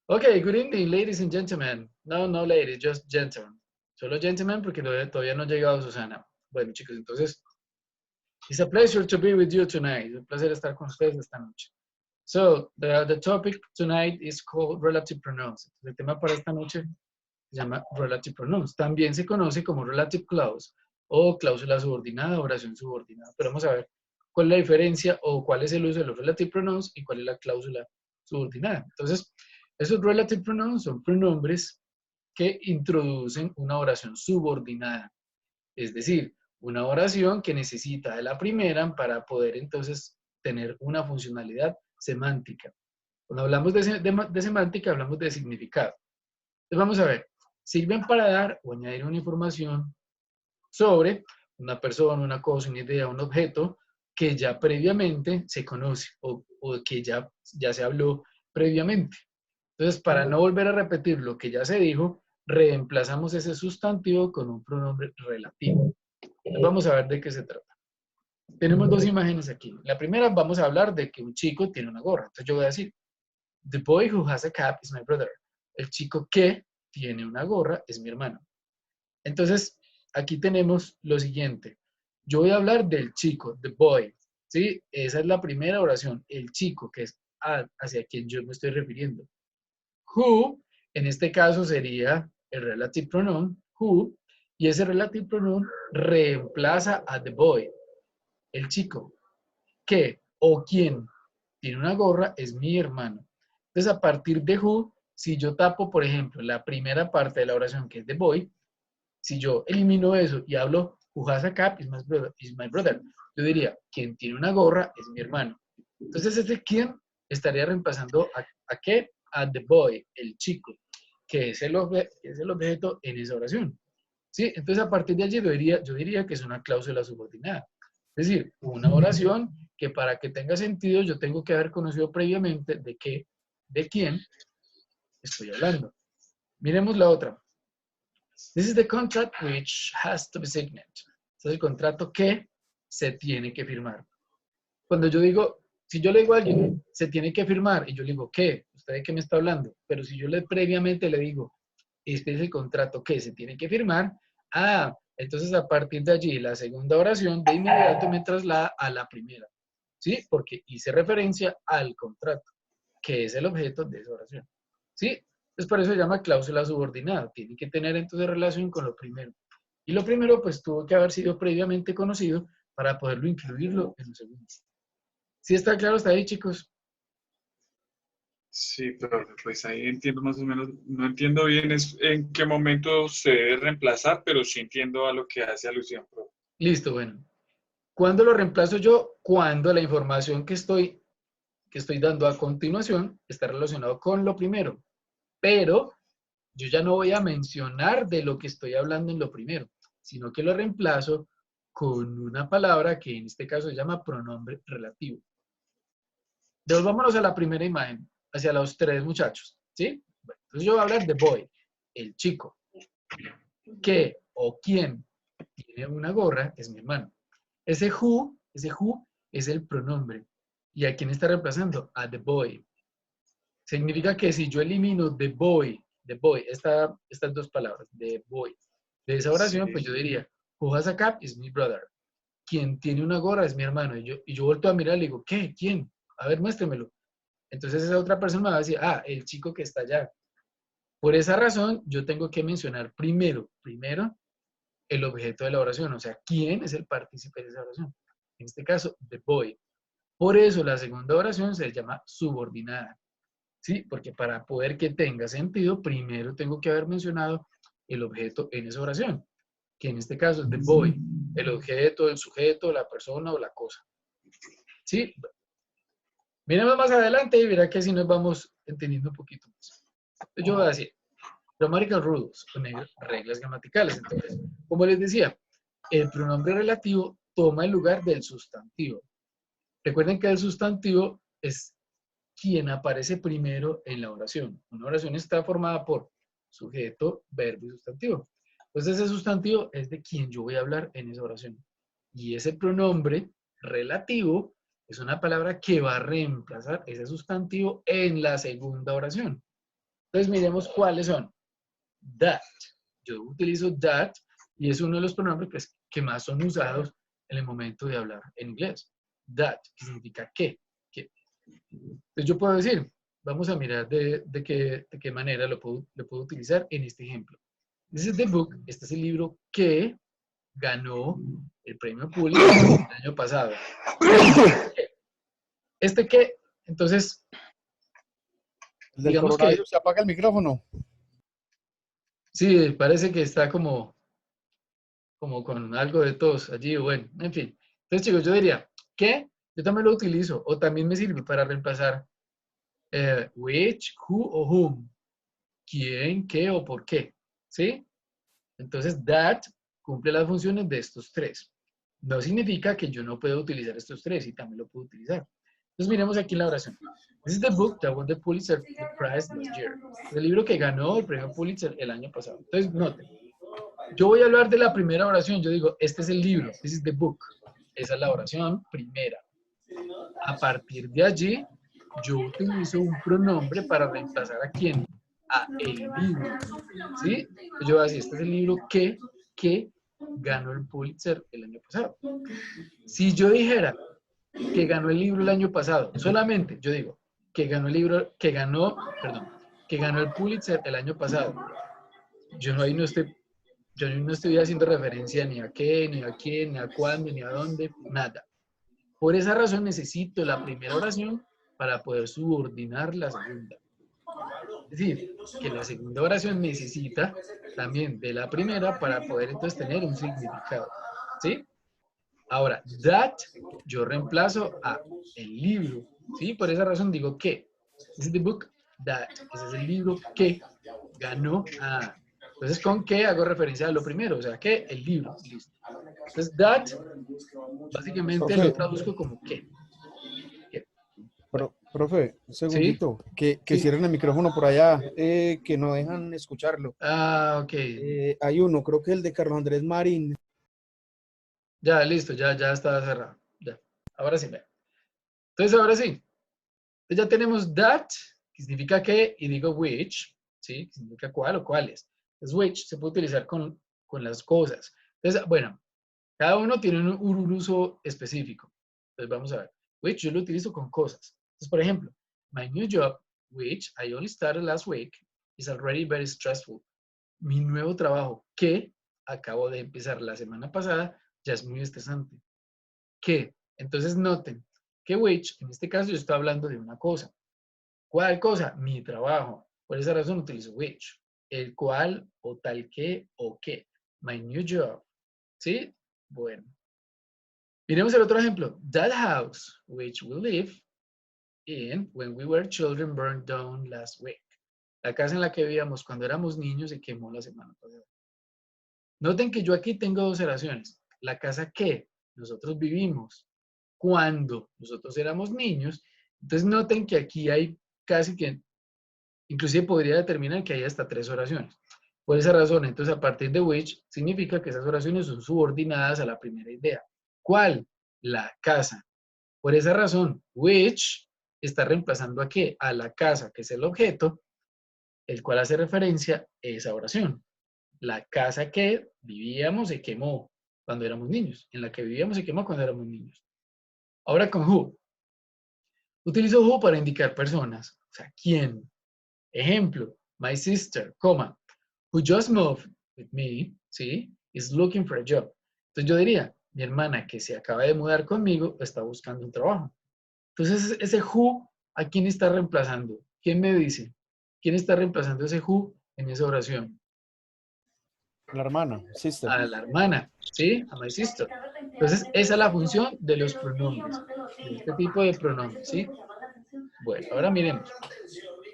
Okay, good evening, ladies and gentlemen. No, no ladies, just gentlemen. Solo gentlemen porque todavía no ha llegado Susana. Bueno, chicos, entonces, it's a pleasure to be with you tonight. Es un placer estar con ustedes esta noche. So, the topic tonight is called relative pronouns. El tema para esta noche se llama relative pronouns. También se conoce como relative clause o cláusula subordinada, oración subordinada. Pero vamos a ver cuál es la diferencia o cuál es el uso de los relative pronouns y cuál es la cláusula subordinada. Entonces, esos relative pronouns son pronombres que introducen una oración subordinada, es decir, una oración que necesita de la primera para poder entonces tener una funcionalidad semántica. Cuando hablamos de semántica, hablamos de significado. Entonces vamos a ver, sirven para dar o añadir una información sobre una persona, una cosa, una idea, un objeto que ya previamente se conoce o que ya se habló previamente. Entonces, para no volver a repetir lo que ya se dijo, reemplazamos ese sustantivo con un pronombre relativo. Entonces, vamos a ver de qué se trata. Tenemos dos imágenes aquí. La primera, vamos a hablar de que un chico tiene una gorra. Entonces, yo voy a decir, the boy who has a cap is my brother. El chico que tiene una gorra es mi hermano. Entonces, aquí tenemos lo siguiente. Yo voy a hablar del chico, the boy. ¿Sí? Esa es la primera oración. El chico, que es hacia quien yo me estoy refiriendo. Who, en este caso sería el relative pronoun who, y ese relative pronoun reemplaza a the boy, el chico, que o quien tiene una gorra es mi hermano. Entonces, a partir de who, si yo tapo, por ejemplo, la primera parte de la oración que es the boy, si yo elimino eso y hablo who has a cap is my brother, yo diría, quien tiene una gorra es mi hermano. Entonces, este quien estaría reemplazando a qué? A the boy, el chico, que es el objeto en esa oración. ¿Sí? Entonces, a partir de allí yo diría que es una cláusula subordinada. Es decir, una oración que para que tenga sentido yo tengo que haber conocido previamente de qué, de quién estoy hablando. Miremos la otra. This is the contract which has to be signed. Este es el contrato que se tiene que firmar. Cuando yo digo, si yo le digo a alguien, se tiene que firmar, y yo le digo, ¿qué? ¿Usted de qué me está hablando? Pero si yo previamente le digo, este es el contrato que se tiene que firmar, entonces a partir de allí, la segunda oración de inmediato me traslada a la primera, ¿sí? Porque hice referencia al contrato, que es el objeto de esa oración, ¿sí? Entonces por eso se llama cláusula subordinada, tiene que tener entonces relación con lo primero. Y lo primero, pues tuvo que haber sido previamente conocido para poderlo incluirlo en lo segundo. ¿Sí está claro hasta ahí, chicos? Sí, pero pues ahí entiendo más o menos, no entiendo bien en qué momento se debe reemplazar, pero sí entiendo a lo que hace alusión, profe. Listo, bueno. ¿Cuándo lo reemplazo yo? Cuando la información que estoy dando a continuación está relacionado con lo primero. Pero yo ya no voy a mencionar de lo que estoy hablando en lo primero, sino que lo reemplazo con una palabra que en este caso se llama pronombre relativo. Devolvámonos a la primera imagen, hacia los tres muchachos, ¿sí? Bueno, entonces yo voy a hablar de boy, el chico, que o quien tiene una gorra es mi hermano. Ese who es el pronombre. ¿Y a quién está reemplazando? A the boy. Significa que si yo elimino the boy, estas dos palabras, the boy, de esa oración, pues Sí, yo diría, who has a cap is my brother. Quien tiene una gorra es mi hermano. Y yo vuelto a mirar y le digo, ¿qué? ¿Quién? A ver, muéstremelo. Entonces esa otra persona me va a decir, el chico que está allá. Por esa razón, yo tengo que mencionar primero el objeto de la oración, o sea, quién es el partícipe de esa oración. En este caso, the boy. Por eso la segunda oración se llama subordinada. ¿Sí? Porque para poder que tenga sentido, primero tengo que haber mencionado el objeto en esa oración, que en este caso es the boy, el objeto, el sujeto, la persona o la cosa. ¿Sí? Miremos más adelante y verá que así nos vamos entendiendo un poquito más. Entonces yo voy a decir, grammatical rules, reglas gramaticales. Entonces, como les decía, el pronombre relativo toma el lugar del sustantivo. Recuerden que el sustantivo es quien aparece primero en la oración. Una oración está formada por sujeto, verbo y sustantivo. Entonces ese sustantivo es de quien yo voy a hablar en esa oración. Y ese pronombre relativo es una palabra que va a reemplazar ese sustantivo en la segunda oración. Entonces miremos cuáles son. That. Yo utilizo that y es uno de los pronombres pues, que más son usados en el momento de hablar en inglés. That, que significa que. Entonces yo puedo decir, vamos a mirar de qué manera lo puedo utilizar en este ejemplo. This is the book, este es el libro que ganó el premio Pulitzer el año pasado. ¿Este qué? Entonces, El del digamos coronavirus, que se apaga el micrófono. sí, parece que está como con algo de tos allí, bueno, en fin. Entonces, chicos, yo diría que yo también lo utilizo o también me sirve para reemplazar which, who o whom. ¿Quién, qué o por qué? ¿Sí? Entonces, that cumple las funciones de estos tres. No significa que yo no pueda utilizar estos tres y también lo puedo utilizar. Entonces, miremos aquí la oración. This is the book that won the Pulitzer Prize last year. Es el libro que ganó el premio Pulitzer el año pasado. Entonces, noten. Yo voy a hablar de la primera oración. Yo digo, este es el libro. This is the book. Esa es la oración primera. A partir de allí, yo utilizo un pronombre para reemplazar a quién. A el libro. ¿Sí? Yo voy a decir, este es el libro que ganó el Pulitzer el año pasado. Si yo dijera que ganó el libro el año pasado, solamente yo digo que ganó el libro, que ganó el Pulitzer el año pasado. Yo no estoy haciendo referencia ni a qué, ni a quién, ni a cuándo, ni a dónde, nada. Por esa razón necesito la primera oración para poder subordinar la segunda. Es decir, que la segunda oración necesita también de la primera para poder entonces tener un significado. ¿Sí? Ahora, that yo reemplazo a el libro. ¿Sí? Por esa razón digo que. This is the book that. Ese es el libro que ganó a. Entonces, ¿con qué hago referencia a lo primero? O sea, que el libro. Listo. Entonces, that básicamente lo traduzco como que. Profe, un ¿Sí? segundito, que Sí. cierren el micrófono por allá, que no dejan escucharlo. Ah, ok. Hay uno, creo que el de Carlos Andrés Marín. Ya, listo, ya está cerrado. Ya. Ahora sí, ve. Entonces, ahora sí. Entonces ya tenemos that, que significa que, y digo which, ¿sí? Que significa cuál o cuáles. Entonces, which se puede utilizar con las cosas. Entonces, bueno, cada uno tiene un uso específico. Entonces, vamos a ver. Which yo lo utilizo con cosas. Entonces, por ejemplo, my new job, which I only started last week, is already very stressful. Mi nuevo trabajo, que acabo de empezar la semana pasada, ya es muy estresante. ¿Qué? Entonces, noten que which, en este caso yo estoy hablando de una cosa. ¿Cuál cosa? Mi trabajo. Por esa razón utilizo which. El cual, o tal que, o qué. My new job. ¿Sí? Bueno. Miremos el otro ejemplo. That house, which we live in when we were children, burned down last week. La casa en la que vivíamos cuando éramos niños se quemó la semana pasada. Noten que yo aquí tengo dos oraciones. La casa que nosotros vivimos cuando nosotros éramos niños. Entonces noten que aquí hay casi que, inclusive podría determinar que hay hasta tres oraciones. Por esa razón, entonces a partir de which significa que esas oraciones son subordinadas a la primera idea. ¿Cuál? La casa. Por esa razón, which está reemplazando a qué? A la casa, que es el objeto, el cual hace referencia a esa oración. La casa que vivíamos se quemó cuando éramos niños. En la que vivíamos se quemó cuando éramos niños. Ahora con who. Utilizo who para indicar personas. O sea, ¿quién? Ejemplo, my sister, coma, who just moved with me, ¿sí? Is looking for a job. Entonces yo diría, mi hermana que se acaba de mudar conmigo está buscando un trabajo. Entonces ese who, ¿a quién está reemplazando? ¿Quién me dice? ¿Quién está reemplazando ese who en esa oración? La hermana, sister. A la hermana, ¿sí? A my sister. Entonces esa es la función de los pronombres, de este tipo de pronombres, ¿sí? Bueno, ahora miremos.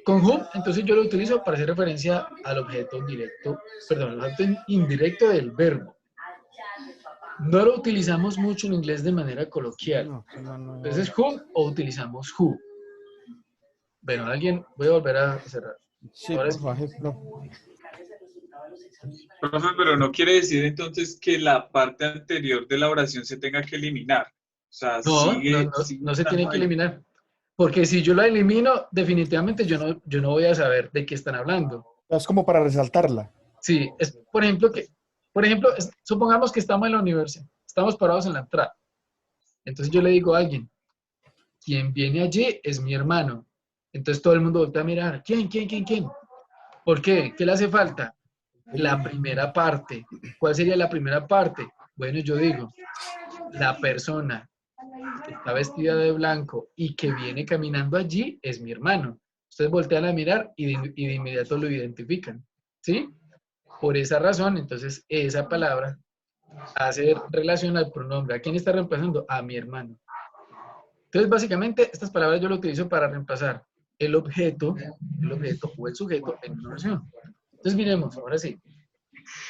Con whom, entonces yo lo utilizo para hacer referencia al objeto directo, perdón, al objeto indirecto del verbo. No lo utilizamos mucho en inglés de manera coloquial. No. Entonces, whom o utilizamos who. Bueno, alguien, voy a volver a cerrar. Sí, Ahora por sí. favor. Profe, pero no quiere decir entonces que la parte anterior de la oración se tenga que eliminar. O sea, No sigue se tiene estando que ahí. eliminar. Porque si yo la elimino, definitivamente yo no voy a saber de qué están hablando. Es como para resaltarla. Sí, es, por ejemplo, supongamos que estamos en la universidad, estamos parados en la entrada. Entonces yo le digo a alguien, quien viene allí es mi hermano. Entonces todo el mundo voltea a mirar, ¿quién? ¿Por qué? ¿Qué le hace falta? La primera parte. ¿Cuál sería la primera parte? Bueno, yo digo, la persona que está vestida de blanco y que viene caminando allí es mi hermano. Ustedes voltean a mirar y de inmediato lo identifican. ¿Sí? Por esa razón, entonces, esa palabra hace relación al pronombre. ¿A quién está reemplazando? A mi hermano. Entonces, básicamente, estas palabras yo lo utilizo para reemplazar el objeto o el sujeto en una oración. Entonces, miremos, ahora sí.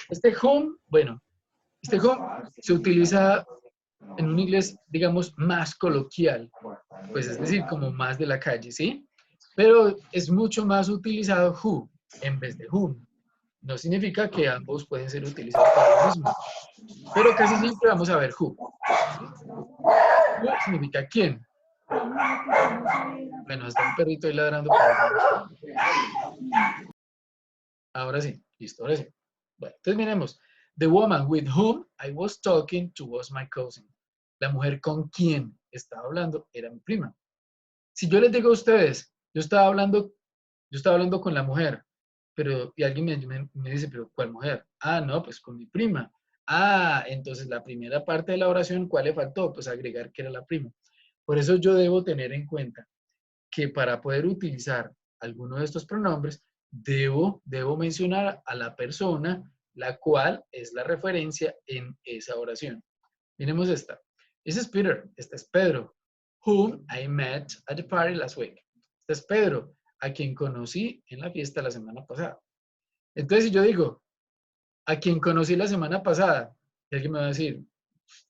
Este whom, bueno, este whom se utiliza en un inglés, digamos, más coloquial, pues es decir, como más de la calle, ¿sí? Pero es mucho más utilizado who en vez de whom. No significa que ambos pueden ser utilizados para lo mismo, pero casi siempre vamos a ver who. Who significa quién. Bueno, está un perrito ahí ladrando. Ahora sí, listo, ahora sí. Bueno, entonces miremos. The woman with whom I was talking to was my cousin. La mujer con quien estaba hablando era mi prima. Si yo les digo a ustedes, yo estaba hablando con la mujer, pero, y alguien me dice, pero ¿cuál mujer? Ah, no, pues con mi prima. Ah, entonces la primera parte de la oración, ¿cuál le faltó? Pues agregar que era la prima. Por eso yo debo tener en cuenta que para poder utilizar alguno de estos pronombres, debo mencionar a la persona, la cual es la referencia en esa oración. Miremos esta. Ese es Peter. Este es Pedro, whom I met at the party last week. Este es Pedro, a quien conocí en la fiesta la semana pasada. Entonces, si yo digo, a quien conocí la semana pasada, alguien me va a decir,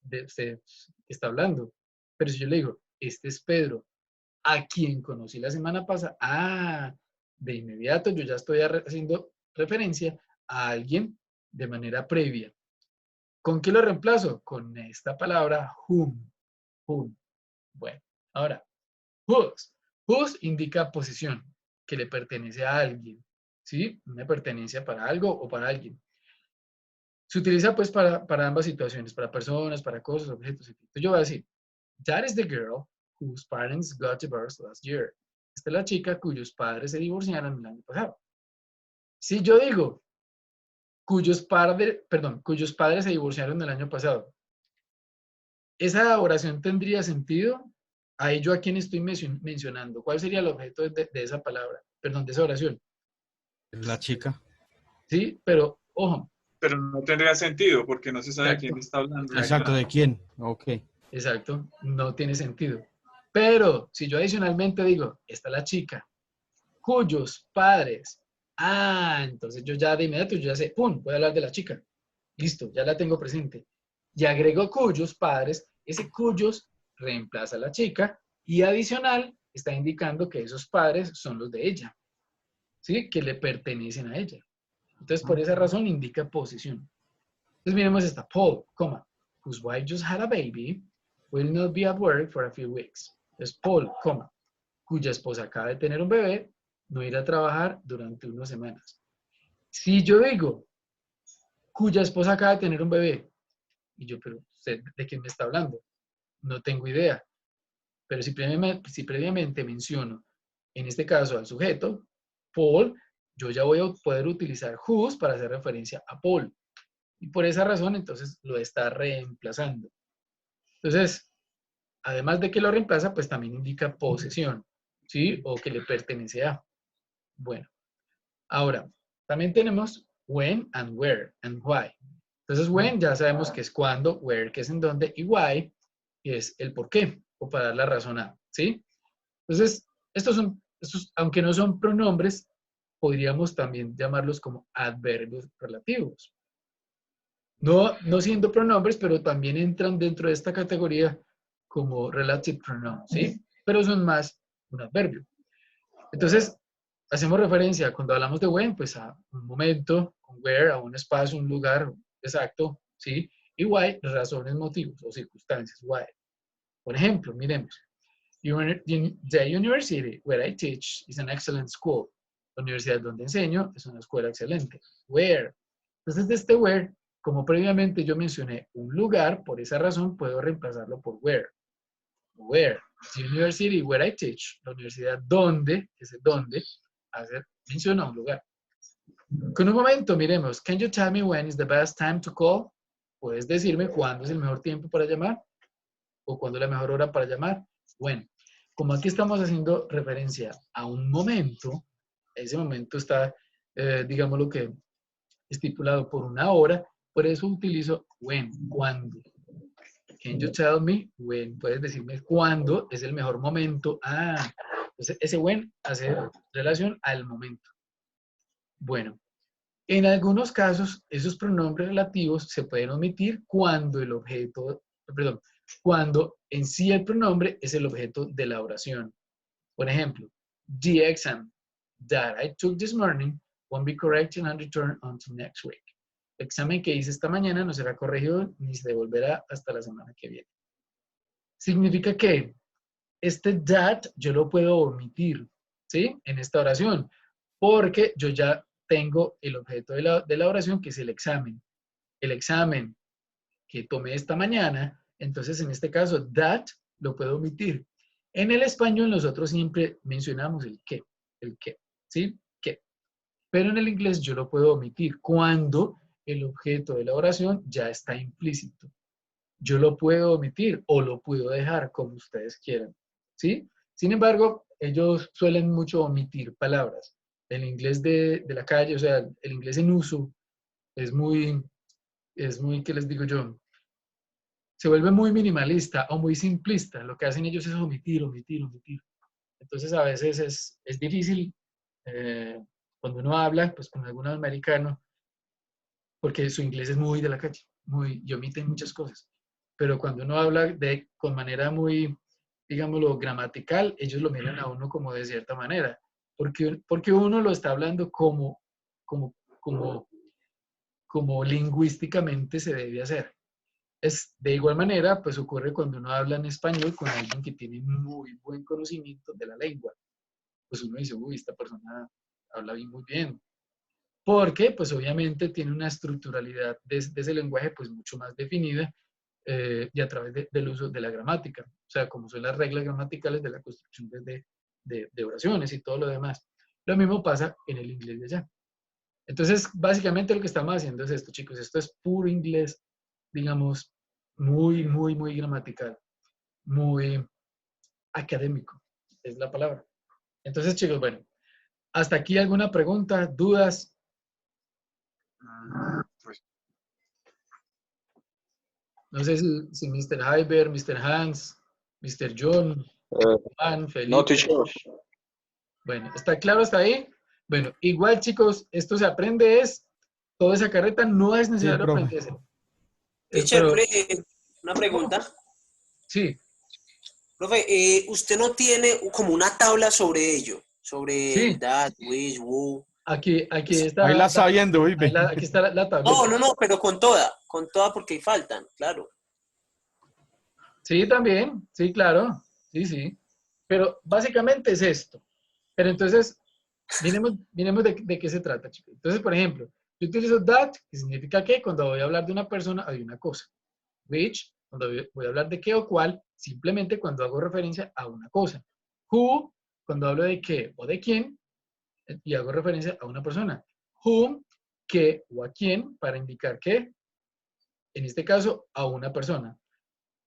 ¿de usted qué está hablando? Pero si yo le digo, este es Pedro, a quien conocí la semana pasada, de inmediato yo ya estoy haciendo referencia a alguien de manera previa. ¿Con qué lo reemplazo? Con esta palabra whom. Whom. Bueno, ahora, whose. Whose indica posición, que le pertenece a alguien. ¿Sí? Una pertenencia para algo o para alguien. Se utiliza pues para ambas situaciones, para personas, para cosas, objetos, etc. Entonces yo voy a decir, that is the girl whose parents got divorced last year. Esta es la chica cuyos padres se divorciaron el año pasado. Si yo digo, cuyos padres se divorciaron el año pasado, ¿esa oración tendría sentido? Ahí yo a quién estoy mencionando. ¿Cuál sería el objeto de esa palabra? Perdón, de esa oración. La chica. ¿Sí? Pero, ojo. Pero no tendría sentido porque no se sabe Exacto. a quién está hablando. Exacto, ¿de quién? Ok. Exacto, no tiene sentido. Pero si yo adicionalmente digo, está la chica, cuyos padres, entonces yo ya de inmediato, yo ya sé, ¡pum!, voy a hablar de la chica. Listo, ya la tengo presente. Y agrego cuyos padres, ese cuyos reemplaza a la chica y adicional está indicando que esos padres son los de ella, ¿sí? Que le pertenecen a ella. Entonces, por esa razón indica posición. Entonces, miremos esta, Paul, whose wife just had a baby, will not be at work for a few weeks. Entonces, Paul, cuya esposa acaba de tener un bebé, no irá a trabajar durante unas semanas. Si yo digo, cuya esposa acaba de tener un bebé, y yo, pero ¿usted de quién me está hablando? No tengo idea. Pero si previamente menciono, en este caso al sujeto, Paul, yo ya voy a poder utilizar whose para hacer referencia a Paul. Y por esa razón, entonces, lo está reemplazando. Entonces, además de que lo reemplaza, pues también indica posesión, ¿sí? O que le pertenece a. Bueno, ahora, también tenemos when and where and why. Entonces, when ya sabemos que es cuándo, where que es en dónde, y why es el por qué, o para dar la razón a, ¿sí? Entonces, estos, aunque no son pronombres, podríamos también llamarlos como adverbios relativos. No siendo pronombres, pero también entran dentro de esta categoría como relative pronoun, ¿sí? Pero son más un adverbio. Entonces, hacemos referencia cuando hablamos de when, pues a un momento, un where, a un espacio, un lugar exacto, ¿sí? Y why, razones, motivos o circunstancias, why. Por ejemplo, miremos. The university where I teach is an excellent school. La universidad donde enseño es una escuela excelente. Where. Entonces, de este where, como previamente yo mencioné un lugar, por esa razón puedo reemplazarlo por where. Where. The university where I teach. La universidad donde, ese donde, menciona un lugar. Con un momento, miremos. Can you tell me when is the best time to call? ¿Puedes decirme cuándo es el mejor tiempo para llamar? ¿O cuándo es la mejor hora para llamar? Bueno, como aquí estamos haciendo referencia a un momento, ese momento está, digamos lo que estipulado por una hora, por eso utilizo when, cuándo. Can you tell me when? Puedes decirme cuándo es el mejor momento. Entonces ese when hace relación al momento. Bueno, en algunos casos, esos pronombres relativos se pueden omitir cuando el objeto, perdón, cuando en sí el pronombre es el objeto de la oración. Por ejemplo, the exam that I took this morning won't be corrected and returned until next week. El examen que hice esta mañana no será corregido ni se devolverá hasta la semana que viene. Significa que este that yo lo puedo omitir, ¿sí? En esta oración, porque yo ya tengo el objeto de la oración, que es el examen. El examen que tomé esta mañana, entonces en este caso, that lo puedo omitir. En el español nosotros siempre mencionamos el qué, ¿sí? ¿Qué? Pero en el inglés yo lo puedo omitir cuando el objeto de la oración ya está implícito. Yo lo puedo omitir o lo puedo dejar como ustedes quieran, ¿sí? Sin embargo, ellos suelen mucho omitir palabras. El inglés de la calle, o sea, el inglés en uso es muy, ¿qué les digo yo? Se vuelve muy minimalista o muy simplista. Lo que hacen ellos es omitir. Entonces a veces es difícil cuando uno habla pues con algún americano, porque su inglés es muy de la calle, y omiten muchas cosas. Pero cuando uno habla con manera muy, digámoslo, gramatical, ellos lo miran a uno como de cierta manera. Porque uno lo está hablando como lingüísticamente se debe hacer. De igual manera, pues ocurre cuando uno habla en español con alguien que tiene muy buen conocimiento de la lengua. Pues uno dice, uy, esta persona habla muy bien. Porque, pues obviamente tiene una estructuralidad de ese lenguaje pues mucho más definida y a través del uso de la gramática. O sea, como son las reglas gramaticales de la construcción de oraciones y todo lo demás. Lo mismo pasa en el inglés de allá. Entonces, básicamente lo que estamos haciendo es esto, chicos. Esto es puro inglés, digamos, muy gramatical, muy académico, es la palabra. Entonces, chicos, bueno, hasta aquí alguna pregunta, dudas. Pues, No sé si Mr. Hyber, Mr. Hans, Mr. John, Juan, Felipe. No, teacher. Bueno, ¿está claro hasta ahí? Bueno, igual, chicos, esto se aprende toda esa carreta no es necesario profe. aprenderse. Teacher, Pero, una pregunta. sí, Profe, usted no tiene como una tabla sobre ello, sobre Sí. that, which, who. aquí está. Ahí la está viendo, uy, ve. Aquí está la tableta. No, pero con toda porque faltan, claro. Sí, también, sí, claro, sí. Pero básicamente es esto. Pero entonces, miremos de qué se trata, chicos. Entonces, por ejemplo, yo utilizo that, que significa que cuando voy a hablar de una persona o de una cosa. Which, cuando voy a hablar de qué o cuál, simplemente cuando hago referencia a una cosa. Who, cuando hablo de qué o de quién, y hago referencia a una persona. Whom, qué o a quién, para indicar que, en este caso, a una persona.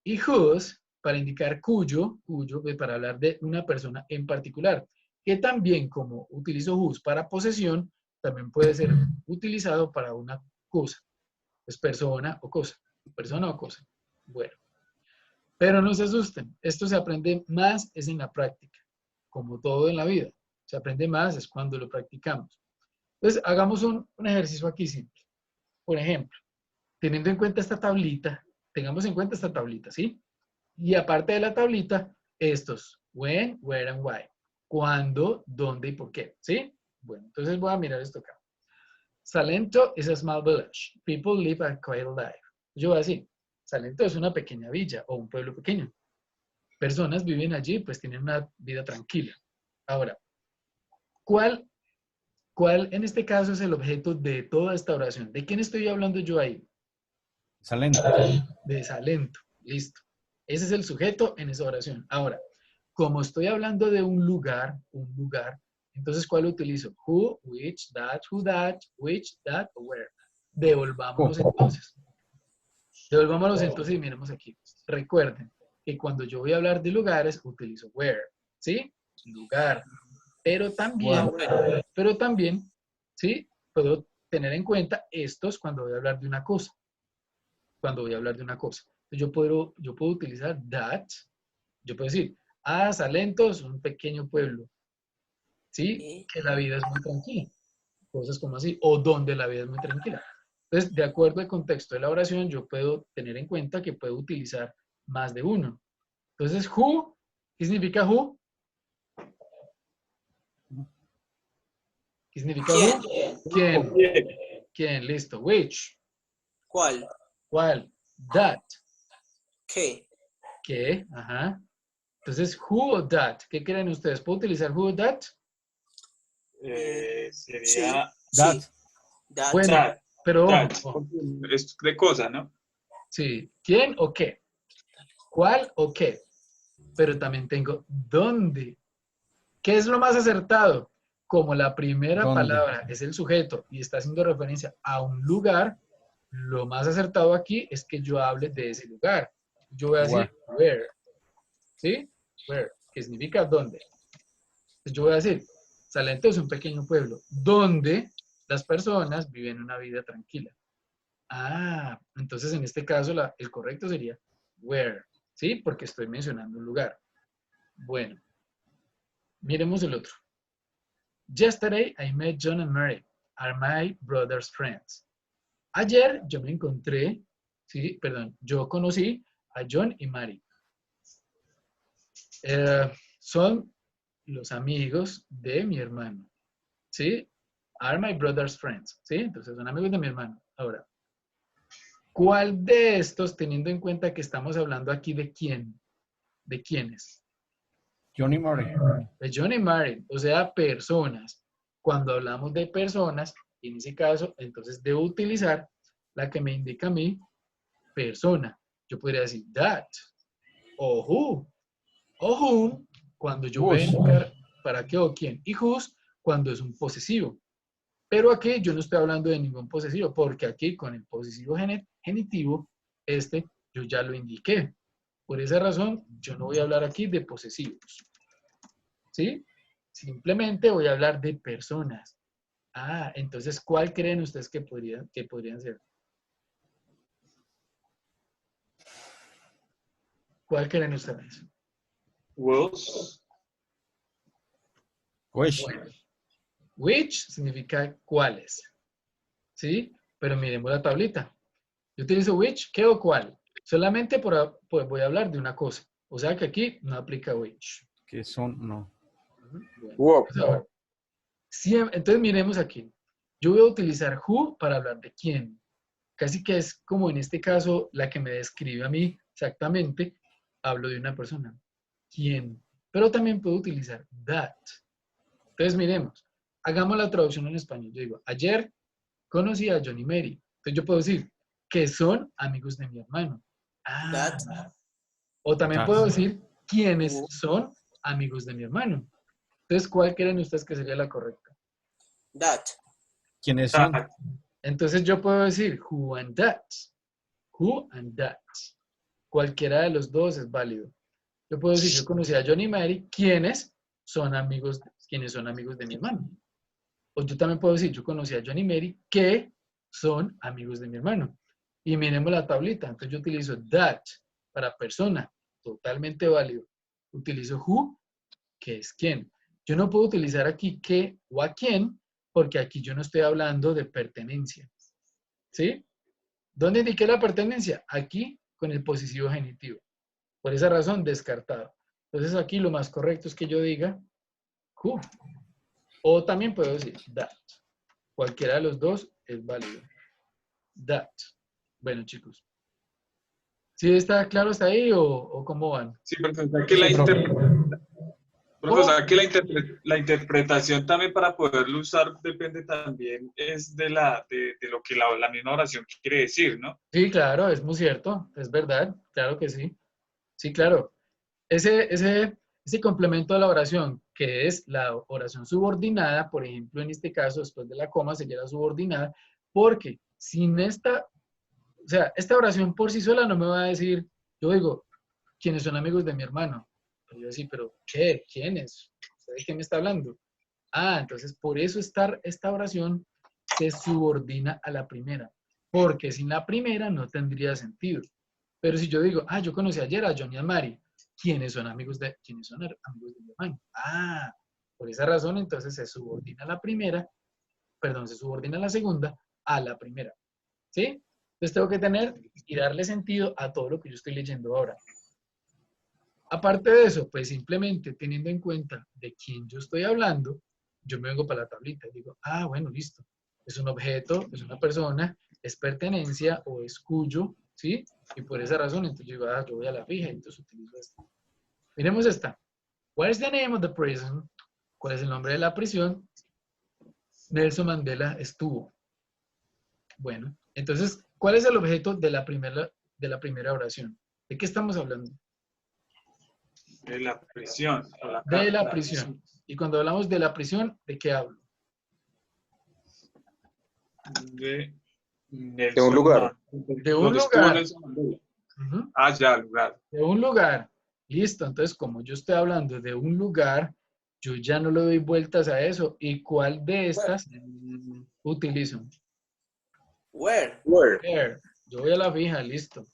Y whose, para indicar cuyo, pues, para hablar de una persona en particular. Que también, como utilizo whose para posesión, también puede ser utilizado para una cosa. Pues persona o cosa. Persona o cosa. Bueno. Pero no se asusten. Esto se aprende más es en la práctica. Como todo en la vida. Se aprende más es cuando lo practicamos. Entonces, hagamos un ejercicio aquí simple. Por ejemplo, teniendo en cuenta esta tablita, tengamos en cuenta esta tablita, ¿sí? Y aparte de la tablita, estos, when, where, and why. Cuándo, dónde y por qué, ¿sí? Bueno, entonces voy a mirar esto acá. Salento is a small village. People live a quiet life. Yo voy a decir, Salento es una pequeña villa o un pueblo pequeño. personas viven allí, pues tienen una vida tranquila. Ahora, ¿cuál en este caso es el objeto de toda esta oración? ¿De quién estoy hablando yo ahí? Salento. De desalento. Listo. Ese es el sujeto en esa oración. Ahora, como estoy hablando de un lugar, entonces, ¿cuál utilizo? Who, which, that, who, that, which, that, where. Devolvámonos entonces. Devolvámonos entonces y miremos aquí. Recuerden que cuando yo voy a hablar de lugares, utilizo where. ¿Sí? Lugar. Pero también, ¿sí? Puedo tener en cuenta estos cuando voy a hablar de una cosa. Entonces, yo puedo utilizar that. Yo puedo decir, Salento es un pequeño pueblo. ¿Sí? Que la vida es muy tranquila. Cosas como así. O donde la vida es muy tranquila. Entonces, de acuerdo al contexto de la oración, yo puedo tener en cuenta que puedo utilizar más de uno. Entonces, who, ¿qué significa who? ¿Qué significa ¿Quién? who? ¿Quién? ¿Quién? Listo. Which. ¿Cuál? ¿Cuál? That. ¿Qué? ¿Qué? Ajá. Entonces, who o that. ¿Qué creen ustedes? ¿Puedo utilizar who o that? Sería Sí. That. That. Bueno, that, pero that. ojo. Es de cosa, ¿no? Sí. ¿Quién o qué? ¿Cuál o qué? Pero también tengo dónde. ¿Qué es lo más acertado? Como la primera ¿Dónde? palabra es el sujeto y está haciendo referencia a un lugar, lo más acertado aquí es que yo hable de ese lugar. Yo voy a decir where. ¿Sí? Where. ¿Qué significa dónde? Entonces yo voy a decir, Salento es un pequeño pueblo donde las personas viven una vida tranquila. Entonces en este caso el correcto sería where. ¿Sí? Porque estoy mencionando un lugar. Bueno, miremos el otro. Yesterday I met John and Mary, are my brother's friends. Ayer yo me encontré, yo conocí a John y Mary. Son los amigos de mi hermano, ¿sí? Are my brother's friends, ¿sí? Entonces son amigos de mi hermano. Ahora, ¿cuál de estos, teniendo en cuenta que estamos hablando aquí de quién? ¿De quiénes? Johnny Murray. De John y Mary, o sea, personas. Cuando hablamos de personas, en ese caso, entonces debo utilizar la que me indica a mí, persona. Yo podría decir that, o who, o whom, cuando yo voy a indicar para qué o quién, y whose, cuando es un posesivo. Pero aquí yo no estoy hablando de ningún posesivo, porque aquí con el posesivo genitivo, yo ya lo indiqué. Por esa razón, yo no voy a hablar aquí de posesivos. ¿Sí? Simplemente voy a hablar de personas. Entonces, ¿cuál creen ustedes que podrían ser? ¿Cuál creen ustedes? Was. Which. Which significa cuáles. ¿Sí? Pero miremos la tablita. Yo utilizo which, ¿qué o cuál? Solamente voy a hablar de una cosa. O sea que aquí no aplica which. Que son, no. Bueno, entonces miremos aquí. Yo voy a utilizar who para hablar de quién. Casi que es como en este caso la que me describe a mí exactamente. Hablo de una persona. ¿Quién? Pero también puedo utilizar that. Entonces miremos. Hagamos la traducción en español. Yo digo, ayer conocí a John y Mary. Entonces yo puedo decir que son amigos de mi hermano. That. O también That. puedo decir quiénes son amigos de mi hermano. Entonces, ¿cuál creen ustedes que sería la correcta? That. ¿Quiénes son? Entonces yo puedo decir who and that. Who and that. Cualquiera de los dos es válido. Yo puedo decir, yo conocí a John y Mary, quienes son amigos de mi hermano. O yo también puedo decir, yo conocí a John y Mary, que son amigos de mi hermano. Y miremos la tablita. Entonces yo utilizo that para persona, totalmente válido. Utilizo who, que es quién. Yo no puedo utilizar aquí qué o a quién, porque aquí yo no estoy hablando de pertenencia. ¿Sí? ¿Dónde indiqué la pertenencia? Aquí con el posesivo genitivo. Por esa razón, descartado. Entonces aquí lo más correcto es que yo diga who. O también puedo decir that. Cualquiera de los dos es válido. That. Bueno, chicos. ¿Sí está claro hasta ahí o cómo van? Sí, profe, o sea que Sí, profe. profe, o sea que la interpretación también para poderlo usar depende también es de lo que la misma oración quiere decir, ¿no? Sí, claro, es muy cierto, es verdad, claro que sí. Sí, claro. Ese complemento de la oración, que es la oración subordinada, por ejemplo, en este caso, después de la coma, sería la subordinada, porque sin esta, o sea, esta oración por sí sola no me va a decir, yo digo, ¿quiénes son amigos de mi hermano? Pero yo decir, ¿pero qué? ¿Quiénes? ¿Usted de qué me está hablando? Ah, entonces por eso esta oración se subordina a la primera, porque sin la primera no tendría sentido. Pero si yo digo, yo conocí ayer a John y a Mari, ¿quiénes son amigos de mi hermano? Ah, por esa razón entonces se subordina la primera, perdón, se subordina la segunda a la primera. ¿Sí? Entonces tengo que tener y darle sentido a todo lo que yo estoy leyendo ahora. Aparte de eso, pues simplemente teniendo en cuenta de quién yo estoy hablando, yo me vengo para la tablita y digo, bueno, listo. Es un objeto, es una persona, es pertenencia o es cuyo, ¿sí? Y por esa razón, entonces yo digo, yo voy a la fija, entonces utilizo esta. Miremos esta. What is the name of the prison? ¿Cuál es el nombre de la prisión? Nelson Mandela estuvo. Bueno, entonces, ¿cuál es el objeto de la primera oración? ¿De qué estamos hablando? De la prisión. O De la prisión. Y cuando hablamos de la prisión, ¿de qué hablo? De De un lugar. De un Donde estuvo lugar. Nelson Mandela. Ujú. Ya, lugar. De un lugar. Listo. Entonces, como yo estoy hablando de un lugar, yo ya no le doy vueltas a eso. ¿Y cuál de estas utilizo? Where? Where. Yo voy a la fija, listo.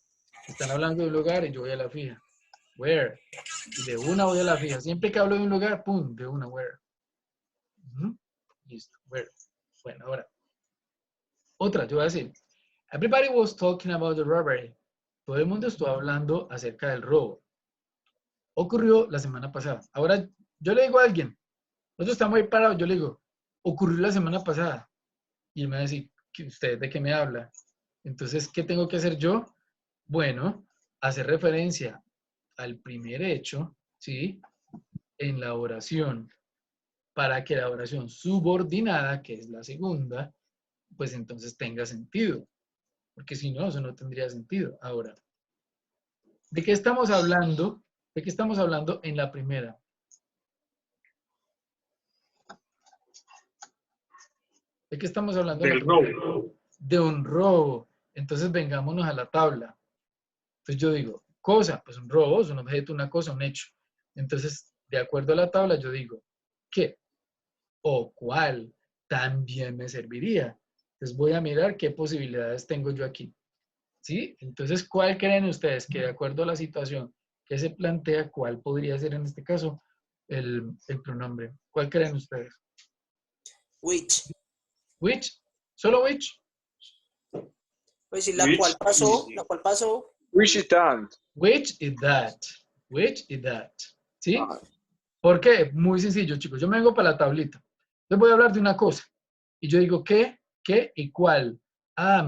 Están hablando de un lugar y yo voy a la fija. Where. Y de una voy a la fija. Siempre que hablo de un lugar, pum, de una, where. Ujú. Listo, where. Bueno, ahora. Otra, yo voy a decir. Everybody was talking about the robbery. Todo el mundo estuvo hablando acerca del robo. Ocurrió la semana pasada. Ahora, yo le digo a alguien, nosotros estamos ahí parados, yo le digo, ocurrió la semana pasada. Y él me va a decir, ¿usted de qué me habla? Entonces, ¿qué tengo que hacer yo? Bueno, hacer referencia al primer hecho, ¿sí? En la oración, para que la oración subordinada, que es la segunda, pues entonces tenga sentido. Porque si no, eso no tendría sentido. Ahora, ¿de qué estamos hablando? ¿De qué estamos hablando en la primera? ¿De qué estamos hablando en la Del primera? robo. De un robo. Entonces vengámonos a la tabla. Entonces yo digo, cosa, pues un robo es un objeto, una cosa, un hecho. Entonces, de acuerdo a la tabla, yo digo, ¿qué o cuál también me serviría? Entonces voy a mirar qué posibilidades tengo yo aquí. ¿Sí? Entonces, ¿cuál creen ustedes que de acuerdo a la situación que se plantea, cuál podría ser en este caso el pronombre? ¿Cuál creen ustedes? Which. ¿Which? ¿Solo which? Pues si Which la cual pasó. Which is that? Which is that? Which is that? ¿Sí? Ah, ¿Por qué? Muy sencillo, chicos. Yo me vengo para la tablita. Les voy a hablar de una cosa. Y yo digo, ¿qué? ¿Qué y cuál?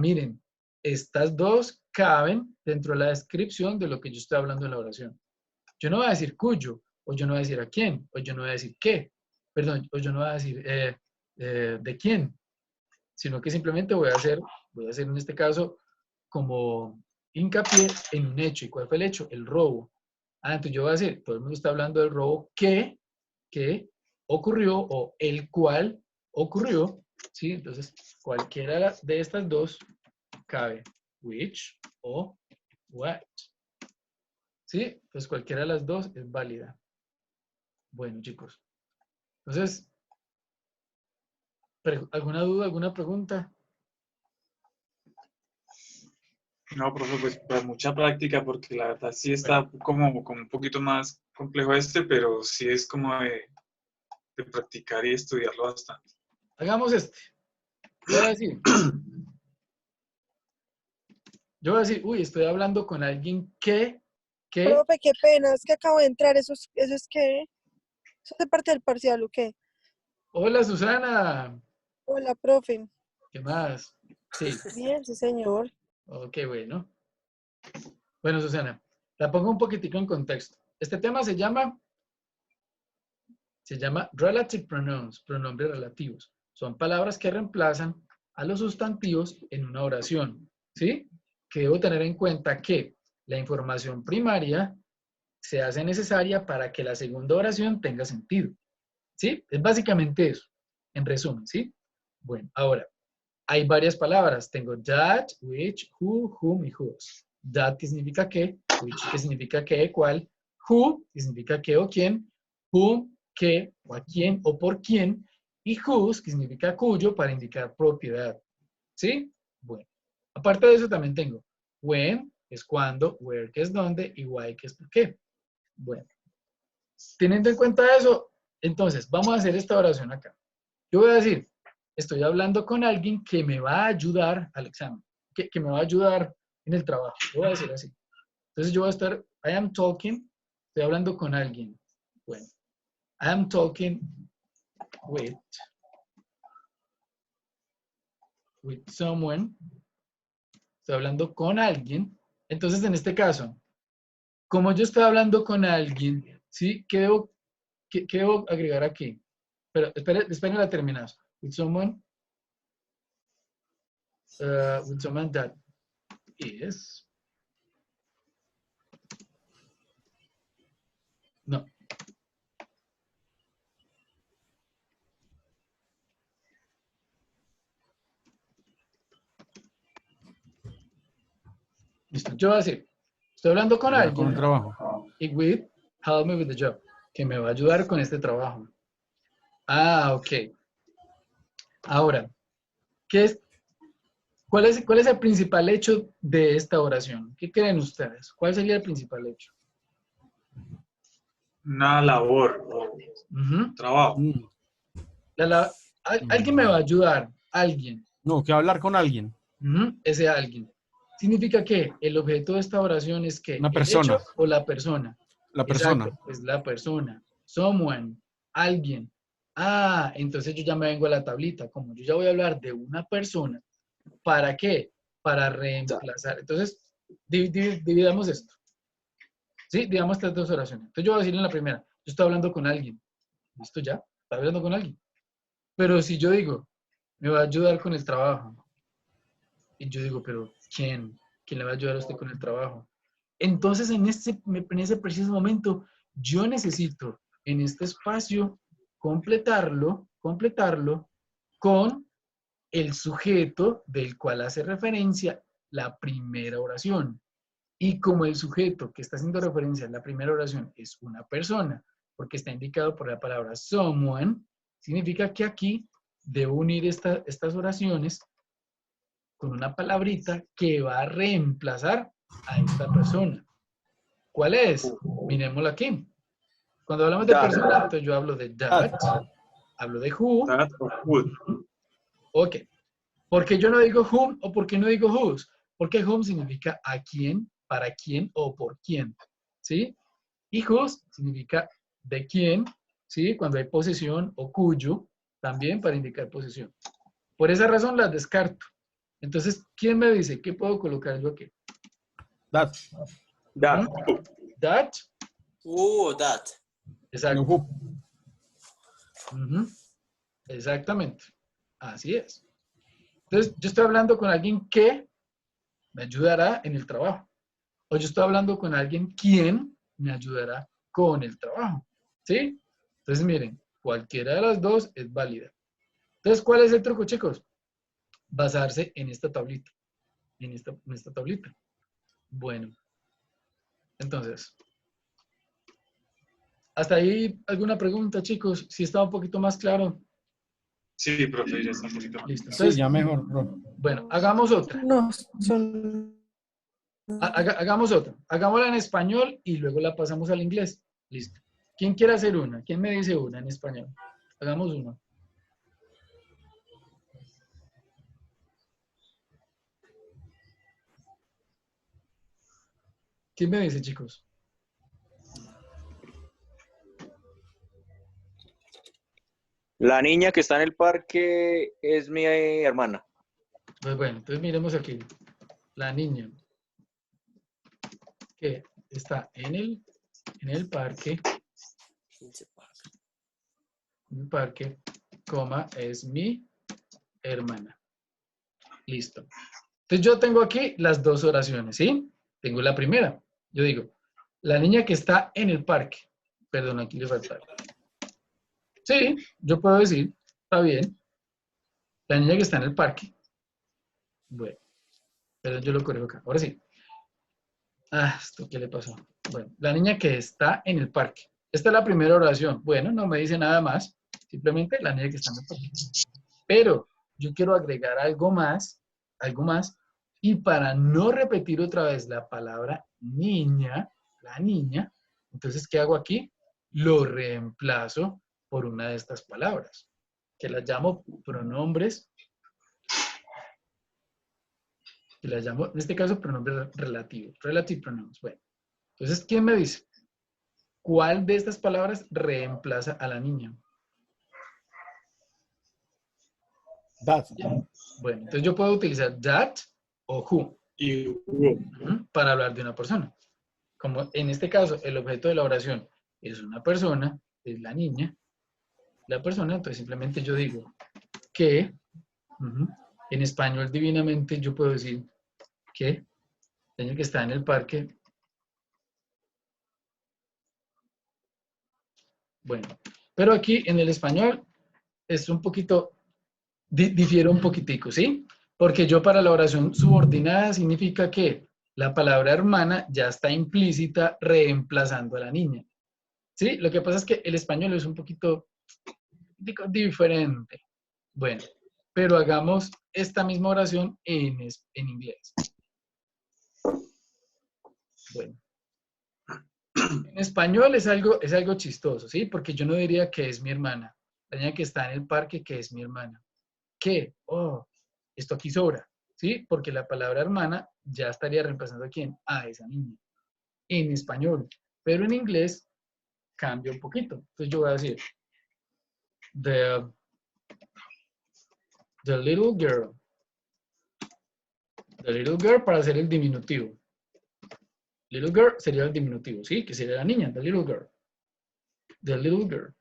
Miren, estas dos caben dentro de la descripción de lo que yo estoy hablando en la oración. Yo no voy a decir cuyo, o yo no voy a decir a quién, o yo no voy a decir qué, perdón, o yo no voy a decir de quién, sino que simplemente voy a hacer en este caso como hincapié en un hecho. ¿Y cuál fue el hecho? El robo. Entonces yo voy a decir, todo el mundo está hablando del robo que ocurrió o el cual ocurrió, ¿sí? Entonces, cualquiera de estas dos cabe, which o what. ¿Sí? Pues cualquiera de las dos es válida. Bueno, chicos. Entonces, ¿alguna duda, alguna pregunta? No, profe, pues mucha práctica porque la verdad sí está como un poquito más complejo pero sí es como de practicar y estudiarlo bastante. Hagamos este. Yo voy a decir, uy, estoy hablando con alguien que Profe, qué pena, es que acabo de entrar, eso es que, eso es de parte del parcial, ¿o qué? Hola, Susana. Hola, profe. ¿Qué más? Sí. Bien, sí, señor. Ok, bueno. Bueno, Susana, la pongo un poquitico en contexto. Este tema se llama Relative Pronouns, pronombres relativos. Son palabras que reemplazan a los sustantivos en una oración, ¿sí? Que debo tener en cuenta que la información primaria se hace necesaria para que la segunda oración tenga sentido, ¿sí? Es básicamente eso, en resumen, ¿sí? Bueno, ahora, hay varias palabras. Tengo that, which, who, whom y whose. That, que significa qué, which, que significa qué, cuál, who, que significa qué o quién, whom, qué, o a quién, o por quién, y whose, que significa cuyo, para indicar propiedad. ¿Sí? Bueno. Aparte de eso, también tengo when, que es cuándo, where, que es dónde, y why, que es por qué. Bueno. Teniendo en cuenta eso, entonces, vamos a hacer esta oración acá. Yo voy a decir, estoy hablando con alguien que me va a ayudar al examen, que me va a ayudar en el trabajo. Lo voy a decir así. Entonces yo voy a estar, I am talking, estoy hablando con alguien. Bueno, I am talking with someone. Estoy hablando con alguien. Entonces, en este caso, como yo estoy hablando con alguien, ¿sí? ¿Qué debo agregar aquí? Pero esperen a terminar. With someone that is. No. Listo. Yo voy a decir, estoy hablando con Ayudar alguien con un trabajo. y with, help me with the job, que me va a ayudar con este trabajo. Ah, ok. Ahora, cuál es el principal hecho de esta oración? ¿Qué creen ustedes? ¿Cuál sería el principal hecho? Una labor o Ujú. trabajo. Mm. Alguien me va a ayudar. Alguien. No, que hablar con alguien. Ujú. Ese alguien. Significa que el objeto de esta oración es que Una el persona. hecho o la persona. La persona. Exacto, es la persona. Someone, alguien. Ah, entonces yo ya me vengo a la tablita. Como yo ya voy a hablar de una persona, ¿para qué? Para reemplazar. Entonces, dividamos esto. ¿Sí? Digamos estas dos oraciones. Entonces yo voy a decir en la primera, yo estoy hablando con alguien. ¿Listo ya? Estoy hablando con alguien. Pero si yo digo, me va a ayudar con el trabajo. Y yo digo, pero ¿quién? ¿Quién le va a ayudar a usted con el trabajo? Entonces, en ese preciso momento, yo necesito en este espacio completarlo con el sujeto del cual hace referencia la primera oración. Y como el sujeto que está haciendo referencia a la primera oración es una persona, porque está indicado por la palabra someone, significa que aquí debo unir estas oraciones con una palabrita que va a reemplazar a esta persona. ¿Cuál es? Miremoslo aquí. Cuando hablamos de persona, entonces yo hablo de that, hablo de who. That or would. Ok. ¿Por qué yo no digo whom o por qué no digo whose? Porque whom significa a quién, para quién o por quién. ¿Sí? Y whose significa de quién, ¿sí? Cuando hay posesión o cuyo, también para indicar posesión. Por esa razón las descarto. Entonces, ¿quién me dice qué puedo colocar yo aquí? That. That. That. That. Exacto. Who. Ujú. Exactamente. Así es. Entonces, yo estoy hablando con alguien que me ayudará en el trabajo. O yo estoy hablando con alguien quien me ayudará con el trabajo. ¿Sí? Entonces, miren, cualquiera de las dos es válida. Entonces, ¿cuál es el truco, chicos? Basarse en esta tablita. En esta tablita. Bueno. Entonces, ¿hasta ahí alguna pregunta, chicos? Si está un poquito más claro. Sí, profe, ya está un poquito más. Listo. Sí, Entonces, ya mejor, bro. bueno, hagamos otra. No, son... Hagamos otra. Hagámosla en español y luego la pasamos al inglés. Listo. ¿Quién quiere hacer una? ¿Quién me dice una en español? Hagamos una. ¿Quién me dice, chicos? La niña que está en el parque es mi hermana. Pues bueno, entonces miremos aquí. La niña. que está en el parque, coma, es mi hermana. Listo. Entonces yo tengo aquí las dos oraciones, ¿sí? Tengo la primera. Yo digo, la niña que está en el parque. Perdón, aquí le falta. Sí, yo puedo decir, está bien. La niña que está en el parque. Bueno, pero yo lo corrijo acá. Ahora sí. Ah, ¿esto qué le pasó? Bueno, la niña que está en el parque. Esta es la primera oración. Bueno, no me dice nada más. Simplemente la niña que está en el parque. Pero yo quiero agregar algo más, y para no repetir otra vez la palabra niña, la niña, entonces, ¿qué hago aquí? Lo reemplazo por una de estas palabras, que las llamo pronombres, que las llamo, en este caso, pronombres relativos, relative pronouns. Bueno, entonces, ¿quién me dice? ¿Cuál de estas palabras reemplaza a la niña? That. Bueno, entonces yo puedo utilizar that o who Y hubo. para hablar de una persona. Como en este caso, el objeto de la oración es una persona, es la niña, la persona, entonces simplemente yo digo que, en español divinamente yo puedo decir que el niño que está en el parque. Bueno, pero aquí en el español es un poquito, difiere un poquitico, ¿sí? Porque yo para la oración subordinada significa que la palabra hermana ya está implícita reemplazando a la niña. ¿Sí? Lo que pasa es que el español es un poquito diferente. Bueno, pero hagamos esta misma oración en inglés. Bueno. En español es algo chistoso, ¿sí? Porque yo no diría que es mi hermana. La niña que está en el parque, que es mi hermana. ¿Qué? Oh, esto aquí sobra, ¿sí? Porque la palabra hermana ya estaría reemplazando a quién? A esa niña. En español. Pero en inglés cambia un poquito. Entonces yo voy a decir, the little girl. The little girl para hacer el diminutivo. Little girl sería el diminutivo, ¿sí? Que sería la niña, the little girl. The little girl.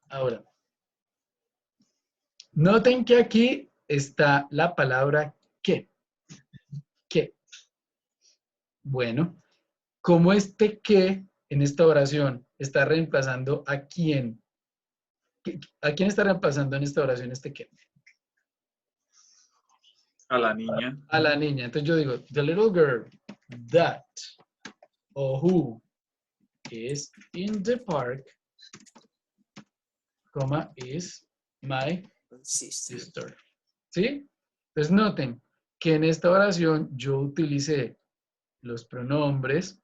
Ahora, noten que aquí está la palabra que. Que. Bueno, ¿cómo este que en esta oración está reemplazando a quién? ¿A quién está reemplazando en esta oración este que? A la niña. A la niña. Entonces yo digo, the little girl that o who is in the park, is my sister. ¿Sí? Entonces noten que en esta oración yo utilicé los pronombres,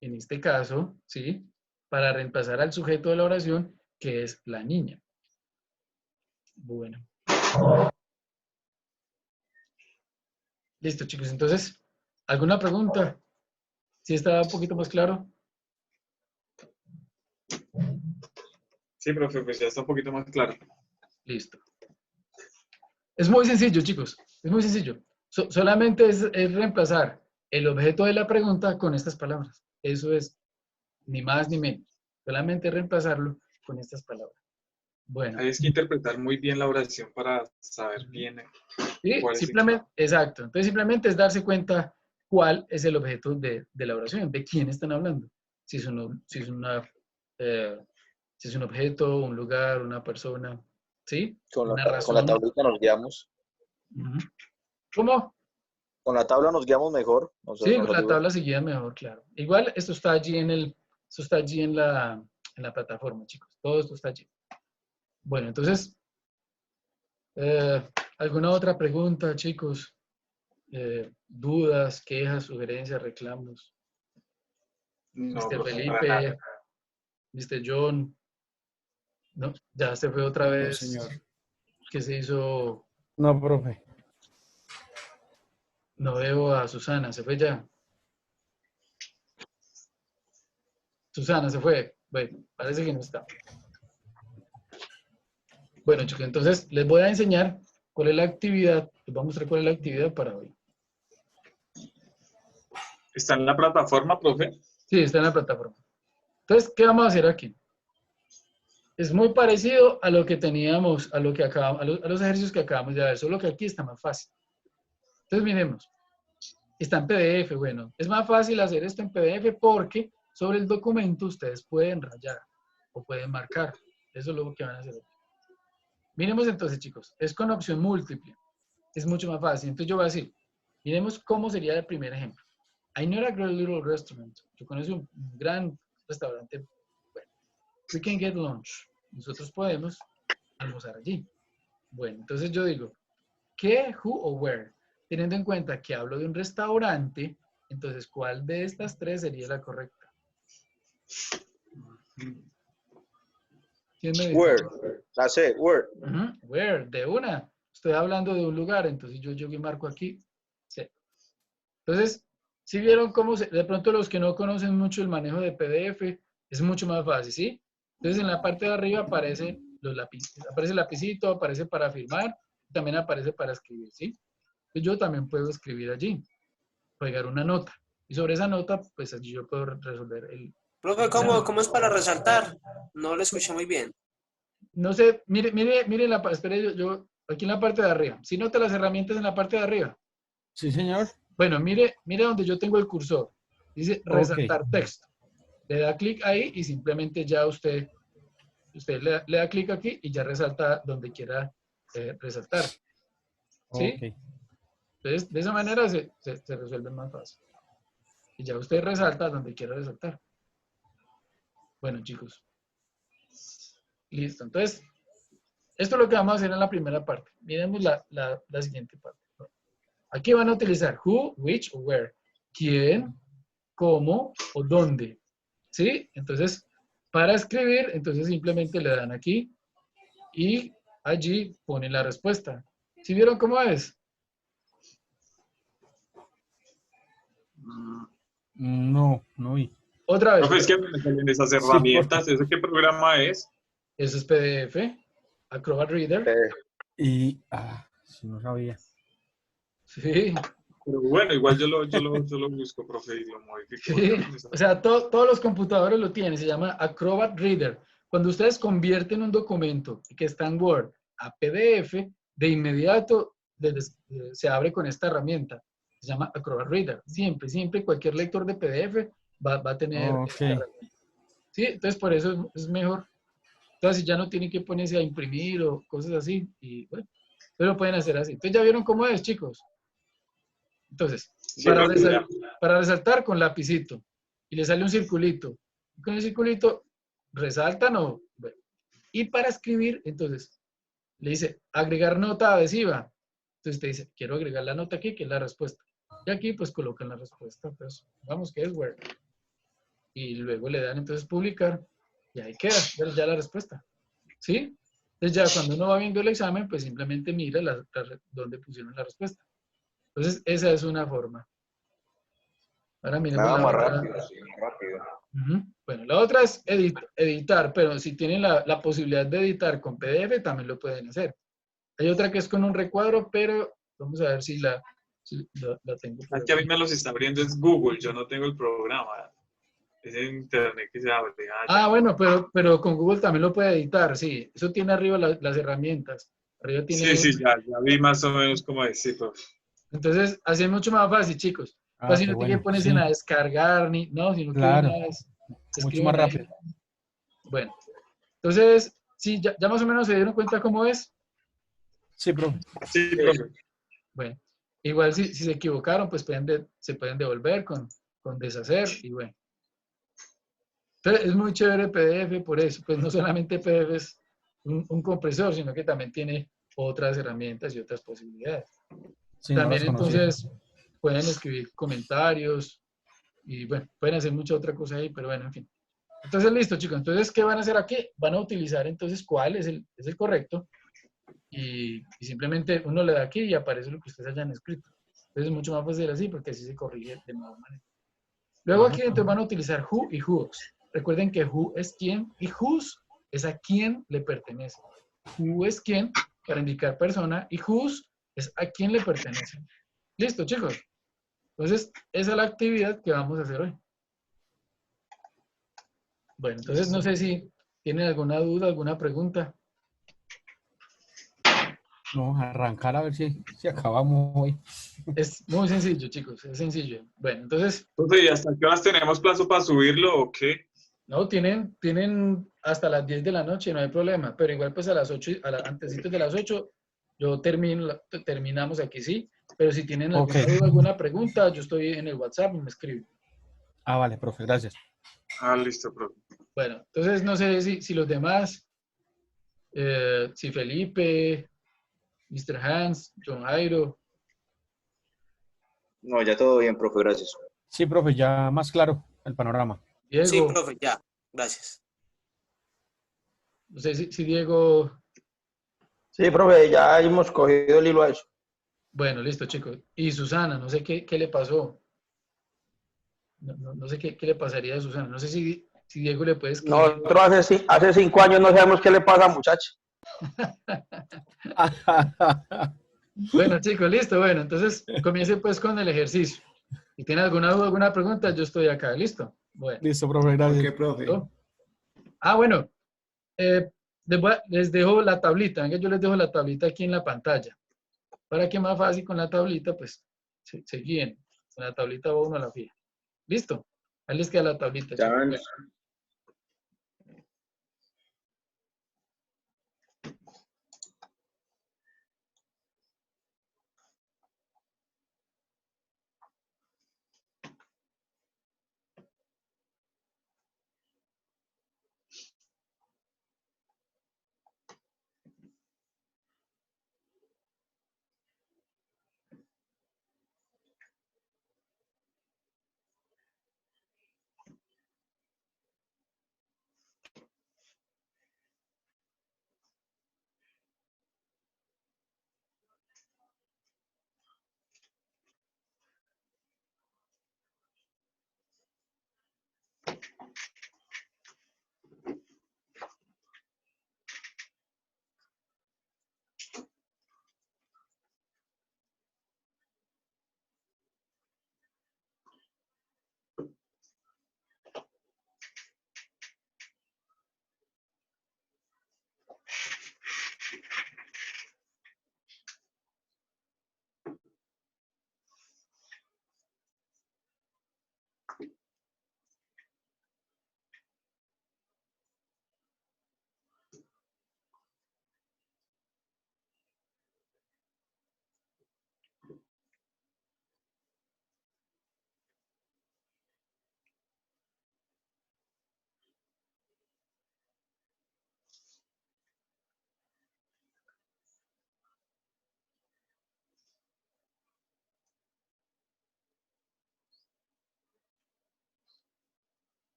en este caso, ¿sí? Para reemplazar al sujeto de la oración, que es la niña. Bueno. Listo, chicos. Entonces, ¿alguna pregunta? ¿Sí está un poquito más claro? Sí, profe, pues ya está un poquito más claro. Listo. Es muy sencillo, chicos. Es muy sencillo. Solamente es reemplazar el objeto de la pregunta con estas palabras. Eso es ni más ni menos. Solamente reemplazarlo con estas palabras. Bueno. Hay que interpretar muy bien la oración para saber bien Sí, cuál es simplemente, exacto. Entonces simplemente es darse cuenta cuál es el objeto de la oración, de quién están hablando. Si es un objeto, un lugar, una persona, ¿sí? Con Una la razón. tablita nos guiamos. ¿Cómo? Con la tabla nos guiamos mejor. Sí, con la tabla seguida mejor, claro. Igual esto está allí en la plataforma, chicos. Todo esto está allí. Bueno, entonces, ¿alguna otra pregunta, chicos? ¿Dudas, quejas, sugerencias, reclamos? No, Mr. profe, Felipe, para nada. Mr. John, ¿no? Ya se fue otra vez. señor. ¿Qué se hizo? No, profe. No veo a Susana, se fue ya. Susana se fue. Bueno, parece que no está. Bueno, chicos, entonces les voy a enseñar cuál es la actividad. Les voy a mostrar cuál es la actividad para hoy. ¿Está en la plataforma, profe? Sí, está en la plataforma. Entonces, ¿qué vamos a hacer aquí? Es muy parecido a lo que teníamos, a lo que acabamos, a los ejercicios que acabamos de ver, solo que aquí está más fácil. Entonces, miremos. Está en PDF, bueno, es más fácil hacer esto en PDF porque sobre el documento ustedes pueden rayar o pueden marcar. Eso es lo que van a hacer. Miremos entonces, chicos, es con opción múltiple. Es mucho más fácil. Entonces yo voy a decir, miremos cómo sería el primer ejemplo. I know a great little restaurant. Yo conozco un gran restaurante. Bueno, we can get lunch. Nosotros podemos almorzar allí. Bueno, entonces yo digo, ¿qué, who o where? Teniendo en cuenta que hablo de un restaurante, entonces, ¿cuál de estas tres sería la correcta? ¿Quién me dice? Where. La C, where. Where, de una. Estoy hablando de un lugar, entonces yo y marco aquí. Sí. Entonces, si vieron cómo, de pronto los que no conocen mucho el manejo de PDF, es mucho más fácil, ¿sí? Entonces, en la parte de arriba aparece aparece el lapicito, aparece para firmar, también aparece para escribir, ¿sí? Entonces, yo también puedo escribir allí, pegar una nota. Y sobre esa nota, pues allí yo puedo resolver el... Profe, ¿cómo es para resaltar? No lo escuché muy bien. No sé, mire, espere, yo aquí en la parte de arriba. ¿Sí nota las herramientas en la parte de arriba? Sí, señor. Bueno, mire donde yo tengo el cursor. Dice resaltar Ok. texto. Le da clic ahí y simplemente ya usted le da clic aquí y ya resalta donde quiera resaltar. ¿Sí? Ok. Entonces, de esa manera se resuelve más fácil. Y ya usted resalta donde quiera resaltar. Bueno, chicos. Listo. Entonces, esto es lo que vamos a hacer en la primera parte. Miremos la siguiente parte. Aquí van a utilizar who, which o where. ¿Quién, cómo o dónde? ¿Sí? Entonces, para escribir, entonces simplemente le dan aquí y allí ponen la respuesta. ¿Sí vieron cómo es? No, no vi. Otra vez. Profe, es que me salen esas Sí, herramientas. ¿Eso qué programa es? Eso es PDF, Acrobat Reader. Y, sí, no sabía. Sí, Pero bueno, igual yo lo busco, profe, y lo modifico. sí. O sea, todos los computadores lo tienen. Se llama Acrobat Reader. Cuando ustedes convierten un documento que está en Word a PDF, de inmediato se abre con esta herramienta. Se llama Acrobat Reader. Siempre cualquier lector de PDF va a tener Ok. esta herramienta. Sí, entonces por eso es mejor. Entonces ya no tienen que ponerse a imprimir o cosas así. Y bueno, pero lo pueden hacer así. Entonces ya vieron cómo es, chicos. Entonces, Sí, para profe, ya. resaltar con lapicito. Y le sale un circulito. Y con el circulito resaltan o... Bueno. Y para escribir, entonces, le dice agregar nota adhesiva. Entonces te dice, quiero agregar la nota aquí, que es la respuesta. Y aquí pues colocan la respuesta. Pues vamos, que es Word. Y luego le dan entonces publicar. Y ahí queda, ya la respuesta. ¿Sí? Entonces ya cuando uno va viendo el examen, pues simplemente mira dónde pusieron la respuesta. Entonces esa es una forma. Ahora miremos Nada la más otra. rápido, sí, rápido. Bueno, la otra es editar, pero si tienen la posibilidad de editar con PDF, también lo pueden hacer. Hay otra que es con un recuadro, pero vamos a ver si la tengo por Aquí a mí aquí. me los está abriendo es Google, yo no tengo el programa. Es en internet que se abre. Ah, bueno, pero con Google también lo puede editar, sí. Eso tiene arriba las herramientas. Arriba Sí, tiene... ya vi más o menos cómo decir, profe. Entonces, así es mucho más fácil, chicos. Así Qué no tiene que bueno. ponerse Sí, a descargar, no, sino que claro. una vez Mucho escriben más ahí. rápido. Bueno, entonces, sí, ya más o menos se dieron cuenta cómo es. Sí, profe. Sí, profe. Bueno, igual si se equivocaron, pues se pueden devolver con deshacer y bueno. Entonces, es muy chévere PDF por eso, pues no solamente PDF es un compresor, sino que también tiene otras herramientas y otras posibilidades. Sí, no También las conocía. entonces pueden escribir comentarios y bueno, pueden hacer mucha otra cosa ahí, pero bueno, en fin. Entonces, listo, chicos. Entonces, ¿qué van a hacer aquí? Van a utilizar entonces cuál es el correcto y simplemente uno le da aquí y aparece lo que ustedes hayan escrito. Entonces, es mucho más fácil así porque así se corrige de nueva manera. Luego aquí entonces van a utilizar who y whose. Recuerden que who es quién y whose es a quién le pertenece. Who es quién para indicar persona y whose es a quién le pertenece. Listo, chicos. Entonces, esa es la actividad que vamos a hacer hoy. Bueno, entonces no sé si tienen alguna duda, alguna pregunta. No, arrancar a ver si acabamos hoy. Es muy sencillo, chicos, es sencillo. Bueno, entonces, Profe, ¿y hasta qué horas tenemos plazo para subirlo o qué? no, tienen hasta las 10 de la noche, no hay problema, pero igual pues a las 8, antesitos de las 8, yo terminamos aquí, sí, pero si tienen Ok. alguna duda, alguna pregunta, yo estoy en el WhatsApp y me escriben. Ah, vale, profe, gracias. Ah, listo, profe. Bueno, entonces no sé si los demás, si Felipe, Mr. Hans, John Jairo, No, ya todo bien, profe, gracias. Sí, profe, ya más claro el panorama. Sí, Diego, profe, ya. Gracias. no sé si Diego, Sí, profe, ya hemos cogido el hilo a eso. bueno, listo chicos, y Susana, no sé qué le pasó, no sé qué le pasaría a Susana, no sé si Diego le puede escribir. Nosotros hace 5 años no sabemos qué le pasa, muchacho. Bueno, chicos, listo. Bueno, entonces comience pues con el ejercicio. Si tiene alguna duda, alguna pregunta, yo estoy acá. ¿Listo? Bueno. Listo, profe, gracias. Ok, profe. ¿listo? Ah, bueno. Les dejo la tablita. Venga, yo les dejo la tablita aquí en la pantalla. Para que más fácil con la tablita, pues, se guíen. Con la tablita va uno a la fija. ¿Listo? Ahí les queda la tablita, Ya chicos. ven. Bueno.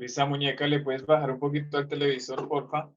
Luisa Muñeca, ¿le puedes bajar un poquito al televisor, porfa?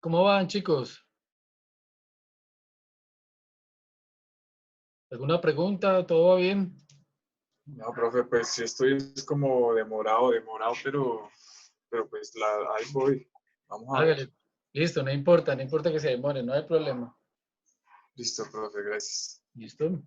¿Cómo van, chicos? ¿Alguna pregunta? ¿Todo va bien? No, profe, pues sí estoy es como demorado, pero pues ahí voy. Vamos a ver. Hágale. Listo, no importa que se demore, no hay problema. Listo, profe, gracias. ¿Listo?